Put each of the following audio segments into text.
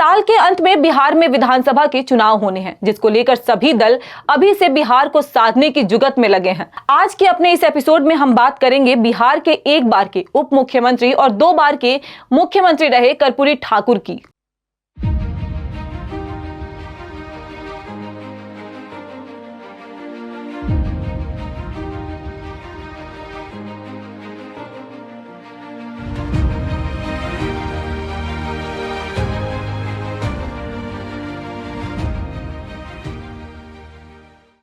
साल के अंत में बिहार में विधानसभा के चुनाव होने हैं, जिसको लेकर सभी दल अभी से बिहार को साधने की जुगत में लगे हैं। आज के अपने इस एपिसोड में हम बात करेंगे बिहार के एक बार के उप मुख्यमंत्री और 2 बार के मुख्यमंत्री रहे कर्पूरी ठाकुर की।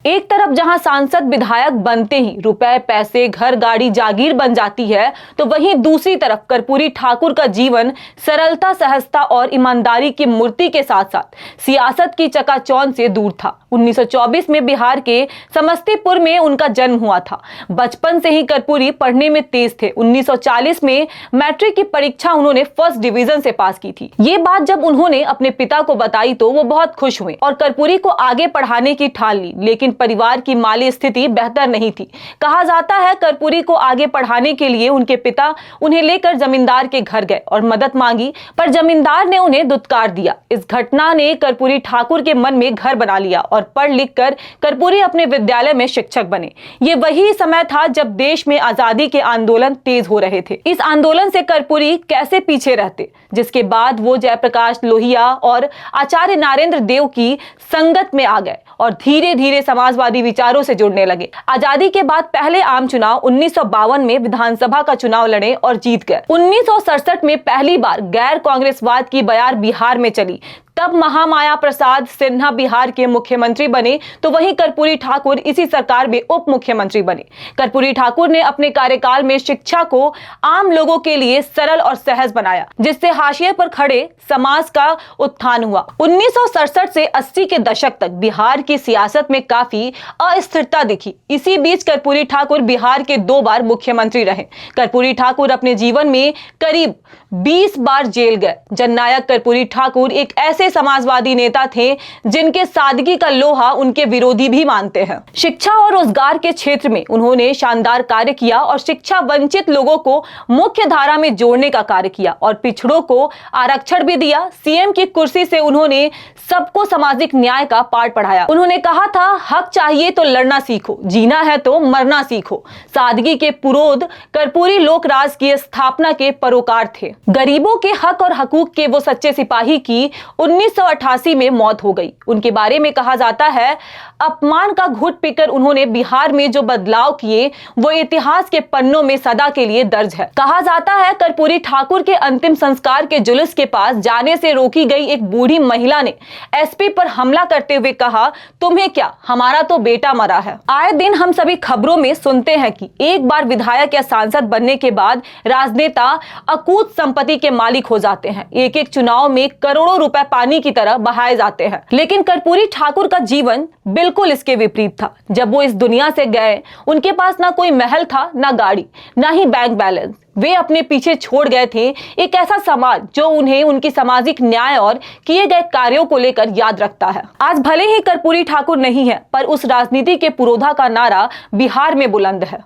एक तरफ जहां सांसद विधायक बनते ही रुपए पैसे घर गाड़ी जागीर बन जाती है, तो वहीं दूसरी तरफ कर्पूरी ठाकुर का जीवन सरलता सहजता और ईमानदारी की मूर्ति के साथ साथ सियासत की चकाचौंध से दूर था। 1924 में बिहार के समस्तीपुर में उनका जन्म हुआ था। बचपन से ही कर्पूरी पढ़ने में तेज थे। 1940 में मैट्रिक की परीक्षा उन्होंने फर्स्ट डिवीजन से पास की थी। ये बात जब उन्होंने अपने पिता को बताई तो वो बहुत खुश हुए और कर्पूरी को आगे पढ़ाने की ठान ली, लेकिन परिवार की माली स्थिति बेहतर नहीं थी। कहा जाता है कर्पूरी को आगे पढ़ाने के लिए उनके पिता उन्हें लेकर जमींदार के घर गए और मदद मांगी, पर जमींदार ने उन्हें दुत्कार दिया। इस घटना ने कर्पूरी ठाकुर के मन में घर बना लिया और पढ़ लिख कर कर्पूरी अपने विद्यालय में शिक्षक बने। ये वही समय था जब देश में आजादी के आंदोलन तेज हो रहे थे। इस आंदोलन से कर्पूरी कैसे पीछे रहते, जिसके बाद वो जयप्रकाश लोहिया और आचार्य नारेंद्र देव की संगत में आ गए और धीरे धीरे समाजवादी विचारों से जुड़ने लगे। आजादी के बाद पहले आम चुनाव 1952 में विधानसभा का चुनाव लड़े और जीत गए। 1967 में पहली बार गैर कांग्रेसवाद की बयार बिहार में चली। तब महामाया प्रसाद सिन्हा बिहार के मुख्यमंत्री बने, तो वहीं कर्पूरी ठाकुर इसी सरकार में उप मुख्यमंत्री बने। कर्पूरी ठाकुर ने अपने कार्यकाल में शिक्षा को आम लोगों के लिए सरल और सहज बनाया, जिससे हाशिए पर खड़े समाज का उत्थान हुआ। 1967 से 80 के दशक तक बिहार की सियासत में काफी अस्थिरता दिखी। इसी बीच कर्पूरी ठाकुर बिहार के 2 बार मुख्यमंत्री रहे। कर्पूरी ठाकुर अपने जीवन में करीब 20 बार जेल गए। जननायक कर्पूरी ठाकुर एक ऐसे समाजवादी नेता थे जिनके सादगी का लोहा उनके विरोधी भी मानते हैं। शिक्षा और रोजगार के क्षेत्र में उन्होंने शानदार कार्य किया और शिक्षा वंचित लोगों को मुख्य धारा में जोड़ने का कार्य किया और पिछड़ों को आरक्षण भी दिया। सीएम की कुर्सी से उन्होंने सबको सामाजिक न्याय का पाठ पढ़ाया। उन्होंने कहा था, हक चाहिए तो लड़ना सीखो, जीना है तो मरना सीखो। सादगी के पुरोध कर्पूरी लोकराज की स्थापना के परोकार थे। गरीबों के हक और हकूक के वो सच्चे सिपाही की 1988 में मौत हो गई। उनके बारे में कहा जाता है, अपमान का घुट पीकर उन्होंने बिहार में जो बदलाव किए वो इतिहास के पन्नों में सदा के लिए दर्ज है। कहा जाता है कर्पूरी ठाकुर के अंतिम संस्कार के जुलूस के पास जाने से रोकी गई एक बूढ़ी महिला ने एसपी पर हमला करते हुए कहा, तुम्हें क्या, हमारा तो बेटा मरा है। आए दिन हम सभी खबरों में सुनते हैं कि एक बार विधायक या सांसद बनने के बाद राजनेता अकूत संपत्ति के मालिक हो जाते हैं। एक एक चुनाव में करोड़ों रुपए पानी की तरह बहाए जाते हैं, लेकिन कर्पूरी ठाकुर का जीवन बिल्कुल इसके विपरीत था। जब वो इस दुनिया से गए, उनके पास ना कोई महल था, ना गाड़ी, ना ही बैंक बैलेंस। वे अपने पीछे छोड़ गए थे एक ऐसा समाज जो उन्हें उनकी सामाजिक न्याय और किए गए कार्यों को लेकर याद रखता है। आज भले ही कर्पूरी ठाकुर नहीं है, पर उस राजनीति के पुरोधा का नारा बिहार में बुलंद है।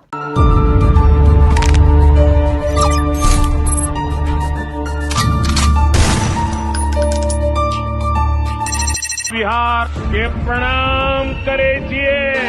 बिहार के प्रणाम करे जिए।